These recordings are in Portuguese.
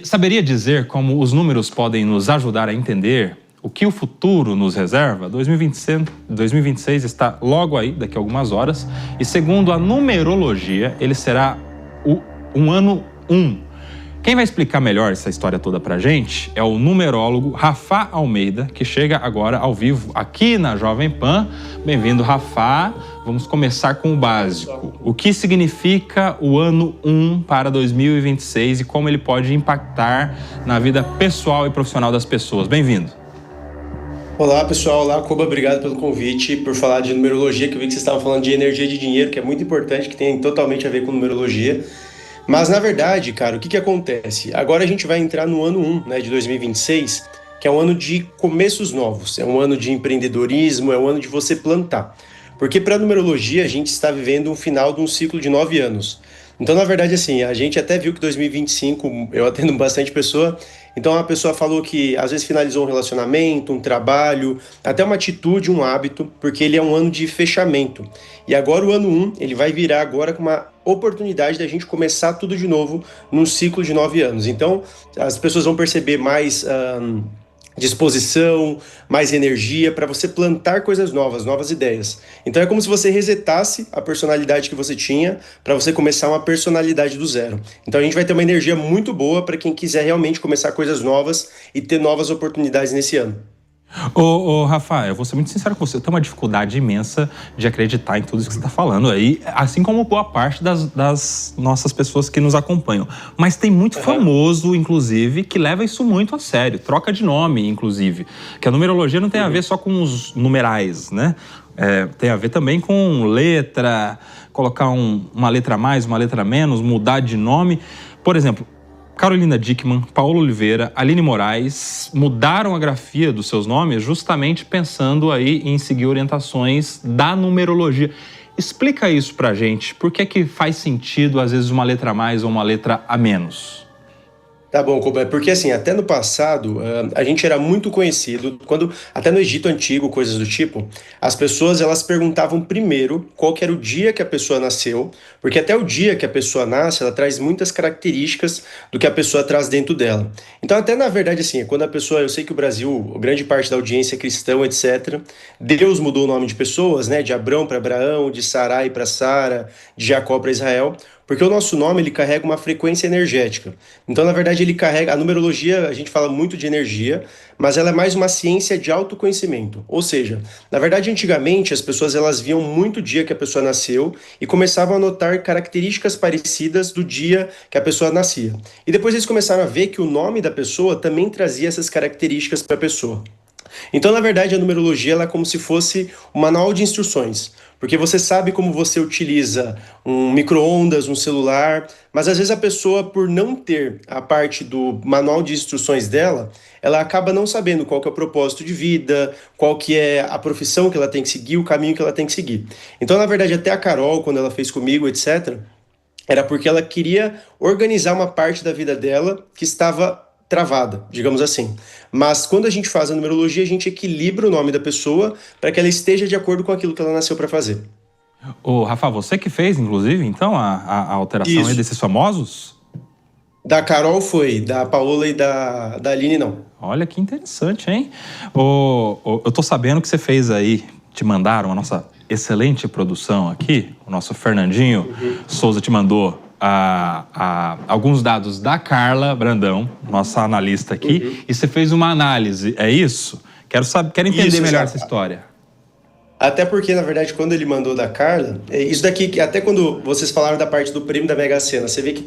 Saberia dizer como os números podem nos ajudar a entender o que o futuro nos reserva? 2026 está logo aí, daqui a algumas horas, e segundo a numerologia, ele será um ano 1. Quem vai explicar melhor essa história toda pra gente é o numerólogo Rafa Almeida, que chega agora ao vivo aqui na Jovem Pan. Bem-vindo, Rafa. Vamos começar com o básico. O que significa o ano 1 para 2026 e como ele pode impactar na vida pessoal e profissional das pessoas? Bem-vindo. Olá, pessoal. Olá, Koba. Obrigado pelo convite, por falar de numerologia, que eu vi que vocês estavam falando de energia de dinheiro, que é muito importante, que tem totalmente a ver com numerologia. Mas, na verdade, cara, o que acontece? Agora a gente vai entrar no ano 1, né, de 2026, que é um ano de começos novos, é um ano de empreendedorismo, é um ano de você plantar. Porque para a numerologia a gente está vivendo um final de um ciclo de 9 anos. Então, na verdade, assim, a gente até viu que 2025, eu atendo bastante pessoa, então a pessoa falou que às vezes finalizou um relacionamento, um trabalho, até uma atitude, um hábito, porque ele é um ano de fechamento. E agora o ano 1, ele vai virar agora com uma oportunidade da gente começar tudo de novo num ciclo de 9 anos. Então, as pessoas vão perceber mais disposição, mais energia para você plantar coisas novas, novas ideias. Então é como se você resetasse a personalidade que você tinha para você começar uma personalidade do zero. Então a gente vai ter uma energia muito boa para quem quiser realmente começar coisas novas e ter novas oportunidades nesse ano. Rafa, eu vou ser muito sincero com você, eu tenho uma dificuldade imensa de acreditar em tudo isso que você está falando aí, assim como boa parte das nossas pessoas que nos acompanham. Mas tem muito famoso, inclusive, que leva isso muito a sério, troca de nome, inclusive. Que a numerologia não tem a ver só com os numerais, né? Tem a ver também com letra, colocar uma letra a mais, uma letra a menos, mudar de nome. Por exemplo, Carolina Dickmann, Paulo Oliveira, Aline Moraes mudaram a grafia dos seus nomes justamente pensando aí em seguir orientações da numerologia. Explica isso pra gente. Por que é que faz sentido, às vezes, uma letra a mais ou uma letra a menos? Tá bom, Koba, porque assim, até no passado, a gente era muito conhecido, até no Egito Antigo, coisas do tipo, as pessoas, elas perguntavam primeiro qual que era o dia que a pessoa nasceu, porque até o dia que a pessoa nasce, ela traz muitas características do que a pessoa traz dentro dela. Então, até na verdade, assim, quando a pessoa, eu sei que o Brasil, grande parte da audiência é cristão, etc., Deus mudou o nome de pessoas, né, de Abrão para Abraão, de Sarai para Sara, de Jacó para Israel, porque o nosso nome, ele carrega uma frequência energética. Então, na verdade, ele carrega... A numerologia, a gente fala muito de energia, mas ela é mais uma ciência de autoconhecimento. Ou seja, na verdade, antigamente, as pessoas elas viam muito o dia que a pessoa nasceu e começavam a notar características parecidas do dia que a pessoa nascia. E depois eles começaram a ver que o nome da pessoa também trazia essas características para a pessoa. Então, na verdade, a numerologia ela é como se fosse um manual de instruções, porque você sabe como você utiliza um micro-ondas, um celular, mas às vezes a pessoa, por não ter a parte do manual de instruções dela, ela acaba não sabendo qual que é o propósito de vida, qual que é a profissão que ela tem que seguir, o caminho que ela tem que seguir. Então, na verdade, até a Carol, quando ela fez comigo, etc., era porque ela queria organizar uma parte da vida dela que estava travada, digamos assim. Mas quando a gente faz a numerologia, a gente equilibra o nome da pessoa para que ela esteja de acordo com aquilo que ela nasceu para fazer. Rafa, você que fez, inclusive, então, a alteração aí desses famosos? Da Carol foi, da Paola e da Aline não. Olha que interessante, hein? Eu tô sabendo que você fez aí, te mandaram a nossa excelente produção aqui, o nosso Fernandinho Souza te mandou alguns dados da Carla Brandão, nossa analista aqui, e você fez uma análise, é isso? Quero entender melhor essa história. Até porque, na verdade, quando ele mandou da Carla, isso daqui, até quando vocês falaram da parte do prêmio da Mega Sena, você vê que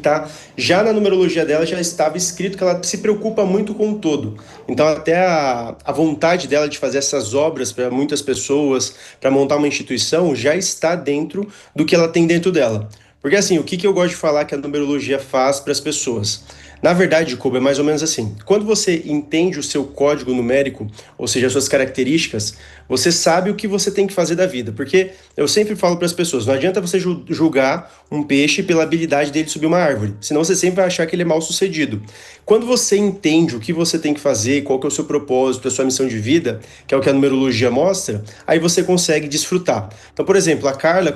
já na numerologia dela já estava escrito que ela se preocupa muito com o todo. Então, até a vontade dela de fazer essas obras para muitas pessoas, para montar uma instituição, já está dentro do que ela tem dentro dela. Porque assim, o que eu gosto de falar que a numerologia faz para as pessoas? Na verdade, Koba, é mais ou menos assim. Quando você entende o seu código numérico, ou seja, as suas características, você sabe o que você tem que fazer da vida. Porque eu sempre falo para as pessoas, não adianta você julgar um peixe pela habilidade dele subir uma árvore, senão você sempre vai achar que ele é mal sucedido. Quando você entende o que você tem que fazer, qual que é o seu propósito, a sua missão de vida, que é o que a numerologia mostra, aí você consegue desfrutar. Então, por exemplo, a Carla,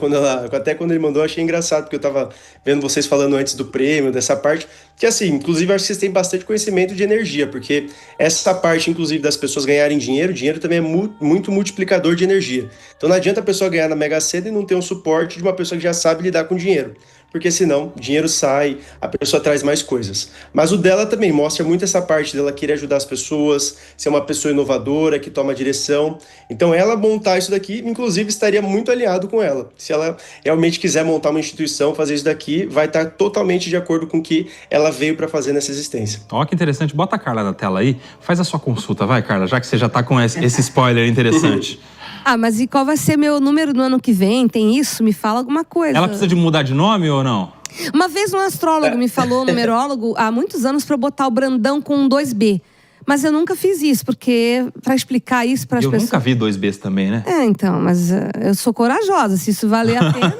até quando ele mandou, eu achei engraçado, porque eu estava vendo vocês falando antes do prêmio, dessa parte, que assim, inclusive acho que vocês têm bastante conhecimento de energia, porque essa parte, inclusive, das pessoas ganharem dinheiro, dinheiro também é muito multiplicador de energia. Então não adianta a pessoa ganhar na Mega Sena e não ter um suporte de uma pessoa que já sabe lidar com dinheiro, porque senão dinheiro sai, a pessoa traz mais coisas. Mas o dela também mostra muito essa parte dela querer ajudar as pessoas, ser uma pessoa inovadora, que toma direção. Então ela montar isso daqui, inclusive, estaria muito aliado com ela. Se ela realmente quiser montar uma instituição, fazer isso daqui, vai estar totalmente de acordo com o que ela veio para fazer nessa existência. Ó, que interessante. Bota a Carla na tela aí, faz a sua consulta, vai, Carla, já que você já tá com esse spoiler interessante. Ah, mas e qual vai ser meu número no ano que vem? Tem isso? Me fala alguma coisa. Ela precisa de mudar de nome ou não? Uma vez um astrólogo me falou, numerólogo, há muitos anos, para eu botar o Brandão com 2B. Mas eu nunca fiz isso, porque para explicar isso para as pessoas... Eu nunca vi 2Bs também, né? Então, mas eu sou corajosa, se isso valer a pena...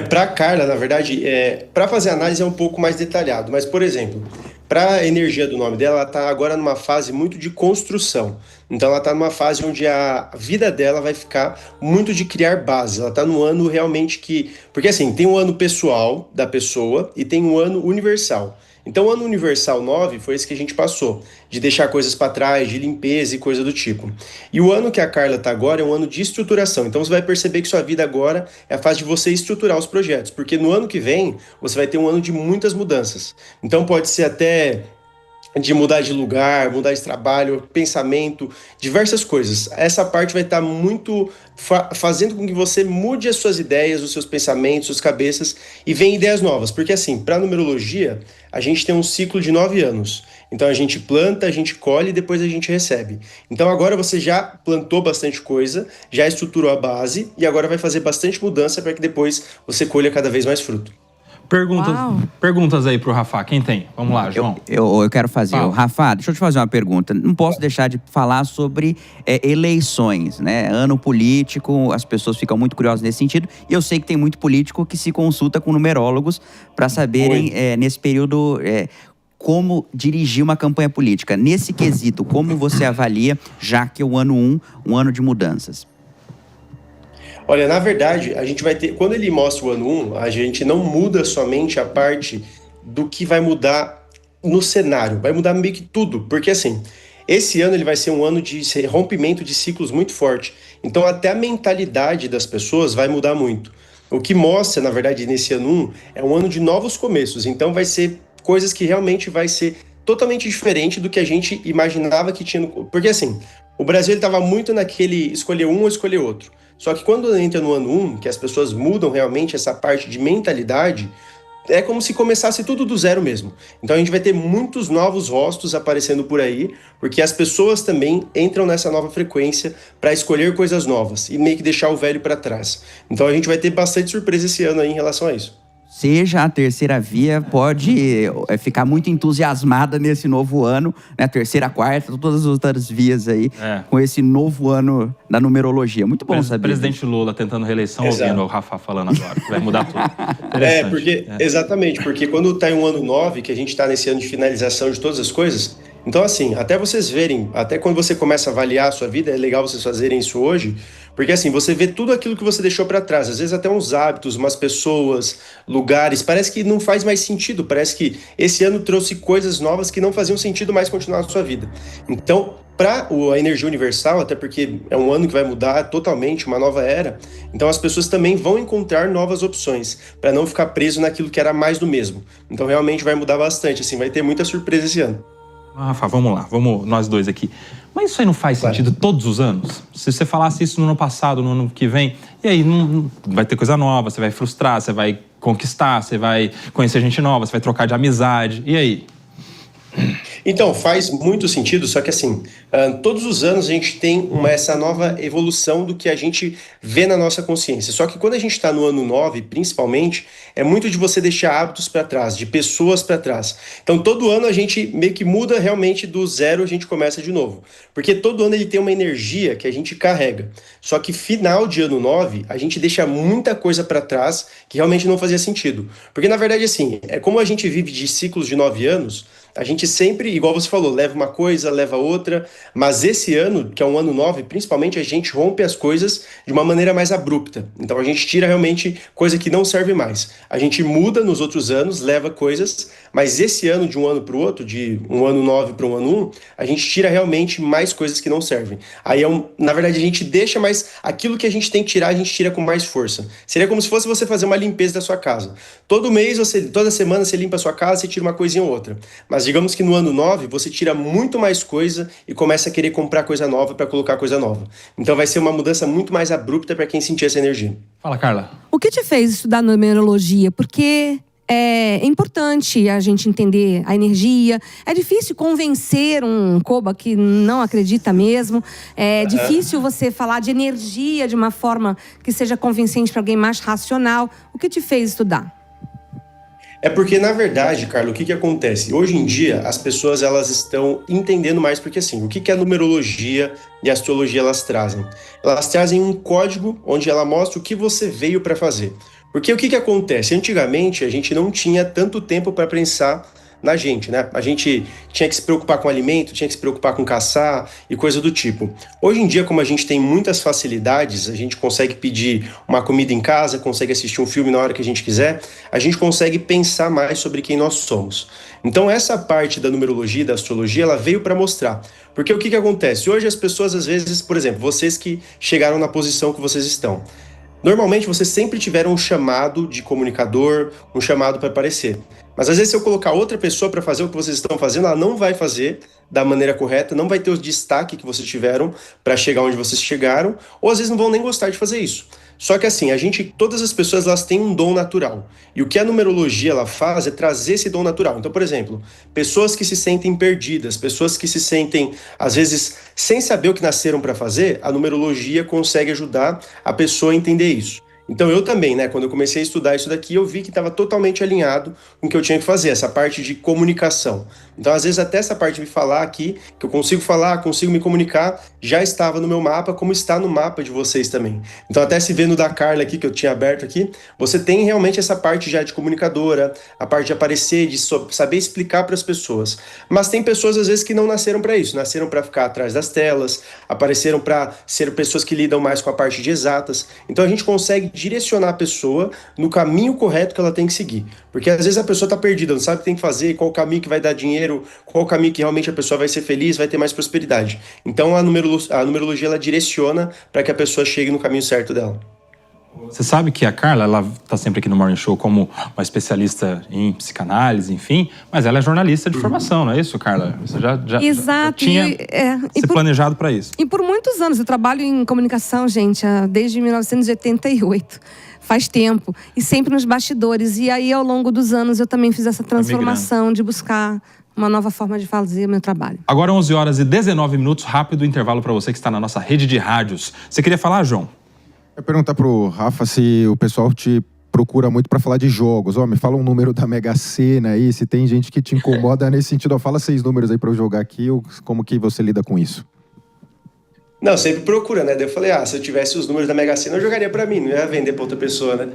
Para Carla, na verdade, para fazer análise é um pouco mais detalhado, mas, por exemplo, para a energia do nome dela, ela está agora numa fase muito de construção. Então, ela está numa fase onde a vida dela vai ficar muito de criar base. Ela está no ano realmente que... Porque, assim, tem um ano pessoal da pessoa e tem um ano universal. Então, o ano universal 9 foi esse que a gente passou, de deixar coisas para trás, de limpeza e coisa do tipo. E o ano que a Carla está agora é um ano de estruturação. Então, você vai perceber que sua vida agora é a fase de você estruturar os projetos, porque no ano que vem, você vai ter um ano de muitas mudanças. Então, pode ser até de mudar de lugar, mudar de trabalho, pensamento, diversas coisas. Essa parte vai estar muito fazendo com que você mude as suas ideias, os seus pensamentos, suas cabeças e venha ideias novas. Porque assim, para a numerologia, a gente tem um ciclo de 9 anos. Então a gente planta, a gente colhe e depois a gente recebe. Então agora você já plantou bastante coisa, já estruturou a base e agora vai fazer bastante mudança para que depois você colha cada vez mais fruto. Perguntas aí pro Rafa, quem tem? Vamos lá, João. Eu quero fazer. Rafa, deixa eu te fazer uma pergunta. Não posso deixar de falar sobre eleições, né? Ano político, as pessoas ficam muito curiosas nesse sentido. E eu sei que tem muito político que se consulta com numerólogos para saberem, nesse período, como dirigir uma campanha política. Nesse quesito, como você avalia, já que é o ano 1, um ano de mudanças? Olha, na verdade, a gente vai ter... Quando ele mostra o ano 1, a gente não muda somente a parte do que vai mudar no cenário. Vai mudar meio que tudo. Porque, assim, esse ano ele vai ser um ano de rompimento de ciclos muito forte. Então, até a mentalidade das pessoas vai mudar muito. O que mostra, na verdade, nesse ano 1, é um ano de novos começos. Então, vai ser coisas que realmente vai ser totalmente diferente do que a gente imaginava que tinha... Porque, assim, o Brasil estava muito naquele escolher um ou escolher outro. Só que quando entra no ano 1, que as pessoas mudam realmente essa parte de mentalidade, é como se começasse tudo do zero mesmo. Então a gente vai ter muitos novos rostos aparecendo por aí, porque as pessoas também entram nessa nova frequência para escolher coisas novas e meio que deixar o velho para trás. Então a gente vai ter bastante surpresa esse ano aí em relação a isso. Seja a terceira via pode ficar muito entusiasmada nesse novo ano, né? Terceira, quarta, todas as outras vias aí, com esse novo ano da numerologia. Muito bom saber. Presidente Lula tentando reeleição, ouvindo o Rafa falando agora, que vai mudar tudo. Exatamente, porque quando está em um ano 9, que a gente está nesse ano de finalização de todas as coisas, então assim, até vocês verem, até quando você começa a avaliar a sua vida, é legal vocês fazerem isso hoje, porque assim, você vê tudo aquilo que você deixou para trás, às vezes até uns hábitos, umas pessoas, lugares, parece que não faz mais sentido, parece que esse ano trouxe coisas novas que não faziam sentido mais continuar na sua vida. Então, para a energia universal, até porque é um ano que vai mudar totalmente, uma nova era, então as pessoas também vão encontrar novas opções, para não ficar preso naquilo que era mais do mesmo. Então realmente vai mudar bastante, assim, vai ter muita surpresa esse ano. Rafa, vamos lá, vamos nós dois aqui. Mas isso aí não faz sentido todos os anos? Se você falasse isso no ano passado, no ano que vem, e aí não vai ter coisa nova, você vai frustrar, você vai conquistar, você vai conhecer gente nova, você vai trocar de amizade, e aí? Então, faz muito sentido, só que assim, todos os anos a gente tem essa nova evolução do que a gente vê na nossa consciência. Só que quando a gente está no ano 9, principalmente, é muito de você deixar hábitos para trás, de pessoas para trás. Então, todo ano a gente meio que muda realmente do zero, a gente começa de novo. Porque todo ano ele tem uma energia que a gente carrega. Só que final de ano 9, a gente deixa muita coisa para trás que realmente não fazia sentido. Porque, na verdade, assim, é como a gente vive de ciclos de 9 anos, A gente sempre, igual você falou, leva uma coisa, leva outra, mas esse ano, que é um ano 9, principalmente a gente rompe as coisas de uma maneira mais abrupta. Então a gente tira realmente coisa que não serve mais. A gente muda nos outros anos, leva coisas, mas esse ano, de um ano para o outro, de um ano 9 para um ano 1, a gente tira realmente mais coisas que não servem. Aí, na verdade, a gente deixa mais aquilo que a gente tem que tirar, a gente tira com mais força. Seria como se fosse você fazer uma limpeza da sua casa. Todo mês, toda semana você limpa a sua casa, você tira uma coisinha ou outra. Mas digamos que no ano 9, você tira muito mais coisa e começa a querer comprar coisa nova para colocar coisa nova. Então vai ser uma mudança muito mais abrupta para quem sentir essa energia. Fala, Carla. O que te fez estudar numerologia? Porque é importante a gente entender a energia. É difícil convencer um Koba que não acredita mesmo. É difícil você falar de energia de uma forma que seja convincente para alguém mais racional. O que te fez estudar? É porque, na verdade, Carla, o que acontece? Hoje em dia, as pessoas elas estão entendendo mais, porque assim, o que a numerologia e a astrologia elas trazem? Elas trazem um código onde ela mostra o que você veio para fazer. Porque o que acontece? Antigamente, a gente não tinha tanto tempo para pensar na gente, né? A gente tinha que se preocupar com alimento, tinha que se preocupar com caçar e coisa do tipo. Hoje em dia, como a gente tem muitas facilidades, a gente consegue pedir uma comida em casa, consegue assistir um filme na hora que a gente quiser, a gente consegue pensar mais sobre quem nós somos. Então, essa parte da numerologia e da astrologia, ela veio para mostrar. Porque o que acontece? Hoje as pessoas, às vezes, por exemplo, vocês que chegaram na posição que vocês estão, normalmente vocês sempre tiveram um chamado de comunicador, um chamado para aparecer. Mas às vezes se eu colocar outra pessoa para fazer o que vocês estão fazendo, ela não vai fazer da maneira correta, não vai ter o destaque que vocês tiveram para chegar onde vocês chegaram, ou às vezes não vão nem gostar de fazer isso. Só que assim, todas as pessoas elas têm um dom natural. E o que a numerologia ela faz é trazer esse dom natural. Então, por exemplo, pessoas que se sentem perdidas, pessoas que se sentem, às vezes, sem saber o que nasceram para fazer, a numerologia consegue ajudar a pessoa a entender isso. Então eu também, né, quando eu comecei a estudar isso daqui, eu vi que estava totalmente alinhado com o que eu tinha que fazer, essa parte de comunicação. Então às vezes até essa parte de me falar aqui, que eu consigo falar, consigo me comunicar, já estava no meu mapa, como está no mapa de vocês também. Então até se vendo da Carla aqui, que eu tinha aberto aqui, você tem realmente essa parte já de comunicadora, a parte de aparecer, de saber explicar para as pessoas. Mas tem pessoas às vezes que não nasceram para isso, nasceram para ficar atrás das telas, apareceram para ser pessoas que lidam mais com a parte de exatas. Então a gente consegue direcionar a pessoa no caminho correto que ela tem que seguir. Porque às vezes a pessoa está perdida, não sabe o que tem que fazer, qual o caminho que vai dar dinheiro, qual o caminho que realmente a pessoa vai ser feliz, vai ter mais prosperidade. Então a numerologia ela direciona para que a pessoa chegue no caminho certo dela. Você sabe que a Carla, ela tá sempre aqui no Morning Show como uma especialista em psicanálise, enfim, mas ela é jornalista de formação, não é isso, Carla? Você já tinha se planejado para isso. E por muitos anos, eu trabalho em comunicação, gente, desde 1988. Faz tempo. E sempre nos bastidores. E aí, ao longo dos anos, eu também fiz essa transformação de buscar uma nova forma de fazer o meu trabalho. Agora 11 horas e 19 minutos, rápido intervalo para você que está na nossa rede de rádios. Você queria falar, João? Eu ia perguntar pro Rafa se o pessoal te procura muito para falar de jogos. Me fala um número da Mega Sena aí, se tem gente que te incomoda nesse sentido. Fala 6 números aí para eu jogar aqui, como que você lida com isso? Não, sempre procura, né? Daí eu falei, se eu tivesse os números da Mega Sena, eu jogaria para mim, não ia vender para outra pessoa, né?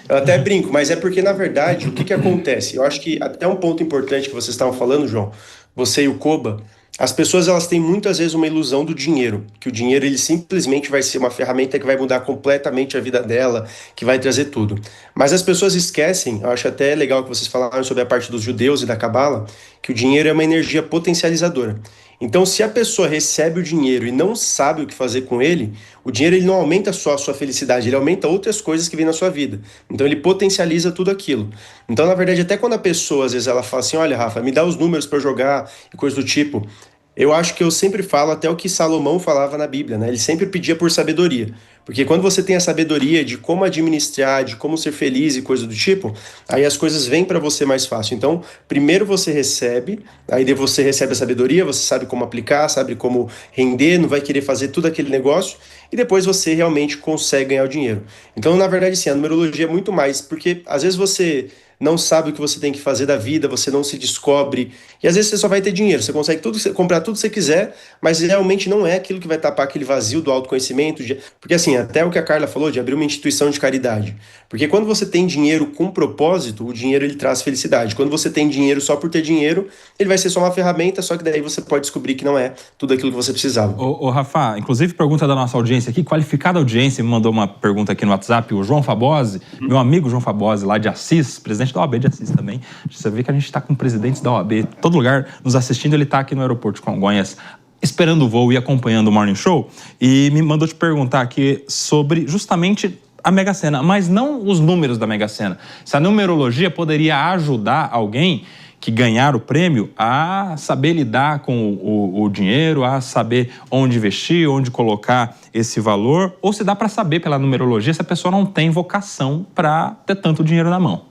Eu até brinco, mas é porque, na verdade, o que acontece? Eu acho que até um ponto importante que vocês estavam falando, João, você e o Koba, as pessoas elas têm muitas vezes uma ilusão do dinheiro, que o dinheiro ele simplesmente vai ser uma ferramenta que vai mudar completamente a vida dela, que vai trazer tudo. Mas as pessoas esquecem, eu acho até legal que vocês falaram sobre a parte dos judeus e da Cabala, que o dinheiro é uma energia potencializadora. Então, se a pessoa recebe o dinheiro e não sabe o que fazer com ele, o dinheiro ele não aumenta só a sua felicidade, ele aumenta outras coisas que vêm na sua vida. Então, ele potencializa tudo aquilo. Então, na verdade, até quando a pessoa, às vezes, ela fala assim, olha, Rafa, me dá os números para eu jogar e coisa do tipo, eu acho que eu sempre falo até o que Salomão falava na Bíblia, né? Ele sempre pedia por sabedoria. Porque quando você tem a sabedoria de como administrar, de como ser feliz e coisa do tipo, aí as coisas vêm para você mais fácil. Então, primeiro você recebe, aí você recebe a sabedoria, você sabe como aplicar, sabe como render, não vai querer fazer tudo aquele negócio, e depois você realmente consegue ganhar o dinheiro. Então, na verdade, sim, a numerologia é muito mais, porque às vezes você não sabe o que você tem que fazer da vida, você não se descobre, e às vezes você só vai ter dinheiro, você consegue comprar tudo que você quiser, mas realmente não é aquilo que vai tapar aquele vazio do autoconhecimento, porque assim, assim, até o que a Carla falou de abrir uma instituição de caridade. Porque quando você tem dinheiro com propósito, o dinheiro ele traz felicidade. Quando você tem dinheiro só por ter dinheiro, ele vai ser só uma ferramenta, só que daí você pode descobrir que não é tudo aquilo que você precisava. Ô Rafa, inclusive pergunta da nossa audiência aqui, qualificada audiência, me mandou uma pergunta aqui no WhatsApp, o João Fabozzi, meu amigo João Fabozzi, lá de Assis, presidente da OAB de Assis também. Você vê que a gente está com presidentes da OAB, todo lugar nos assistindo, ele está aqui no aeroporto de Congonhas, esperando o voo e acompanhando o Morning Show, e me mandou te perguntar aqui sobre justamente a Mega Sena, mas não os números da Mega Sena. Se a numerologia poderia ajudar alguém que ganhar o prêmio a saber lidar com o dinheiro, a saber onde investir, onde colocar esse valor, ou se dá para saber pela numerologia se a pessoa não tem vocação para ter tanto dinheiro na mão.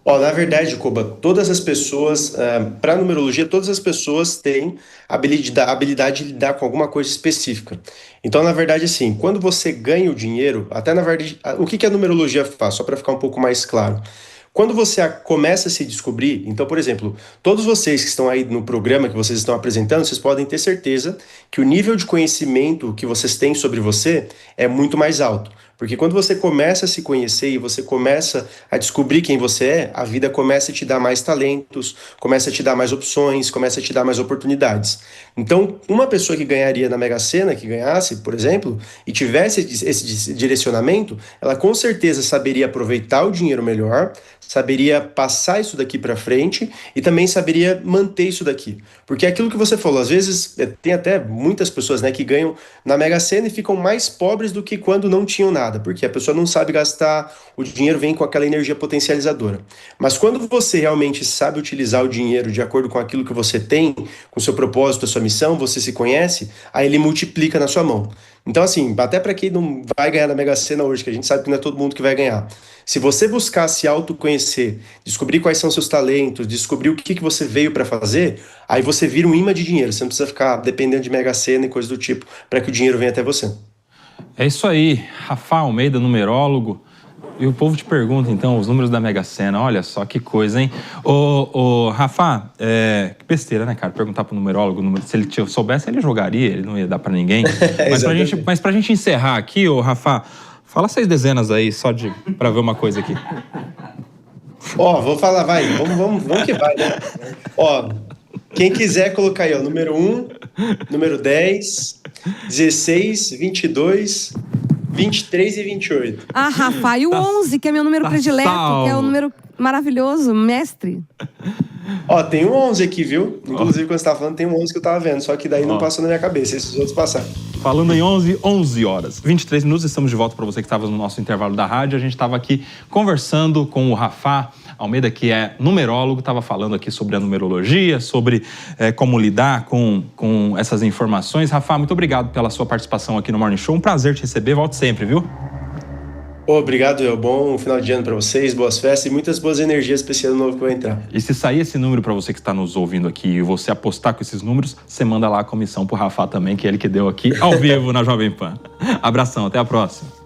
Na verdade, Koba, todas as pessoas, para a numerologia, todas as pessoas têm a habilidade de lidar com alguma coisa específica. Então, na verdade, assim, quando você ganha o dinheiro, até na verdade, o que a numerologia faz? Só para ficar um pouco mais claro. Quando você começa a se descobrir, então, por exemplo, todos vocês que estão aí no programa que vocês estão apresentando, vocês podem ter certeza que o nível de conhecimento que vocês têm sobre você é muito mais alto. Porque quando você começa a se conhecer e você começa a descobrir quem você é, a vida começa a te dar mais talentos, começa a te dar mais opções, começa a te dar mais oportunidades. Então, uma pessoa que ganharia na Mega Sena, que ganhasse, por exemplo, e tivesse esse direcionamento, ela com certeza saberia aproveitar o dinheiro melhor, saberia passar isso daqui para frente e também saberia manter isso daqui. Porque é aquilo que você falou, às vezes tem até muitas pessoas, né, que ganham na Mega Sena e ficam mais pobres do que quando não tinham nada, porque a pessoa não sabe gastar, o dinheiro vem com aquela energia potencializadora. Mas quando você realmente sabe utilizar o dinheiro de acordo com aquilo que você tem, com o seu propósito, a sua missão, você se conhece, aí ele multiplica na sua mão. Então, assim, até para quem não vai ganhar na Mega Sena hoje, que a gente sabe que não é todo mundo que vai ganhar, se você buscar se autoconhecer, descobrir quais são seus talentos, descobrir o que você veio para fazer, aí você vira um imã de dinheiro. Você não precisa ficar dependendo de Mega Sena e coisa do tipo para que o dinheiro venha até você. É isso aí, Rafa Almeida, numerólogo. E o povo te pergunta, então, os números da Mega Sena. Olha só que coisa, hein? Ô Rafa, que besteira, né, cara? Perguntar pro numerólogo, se ele soubesse, ele jogaria, ele não ia dar pra ninguém. Mas pra gente encerrar aqui, ô Rafa, fala 6 dezenas aí, só pra ver uma coisa aqui. Vou falar, vai, vamos que vai, né? Quem quiser colocar aí, número 1, número 10, 16, 22... 23 e 28. Rafa, e o 11, que é meu número predileto, que é o número maravilhoso, mestre. Tem um 11 aqui, viu? Inclusive, quando você tava falando, tem um 11 que eu tava vendo, só que daí não passou na minha cabeça, esses outros passaram. Falando em 11 horas, 23 minutos, estamos de volta para você que estava no nosso intervalo da rádio. A gente estava aqui conversando com o Rafa Almeida, que é numerólogo, estava falando aqui sobre a numerologia, sobre como lidar com essas informações. Rafa, muito obrigado pela sua participação aqui no Morning Show. Um prazer te receber, volte sempre, viu? Obrigado, bom final de ano para vocês, boas festas e muitas boas energias para esse ano novo que vai entrar. E se sair esse número para você que está nos ouvindo aqui e você apostar com esses números, você manda lá a comissão pro Rafa também, que é ele que deu aqui ao vivo na Jovem Pan. Abração, até a próxima.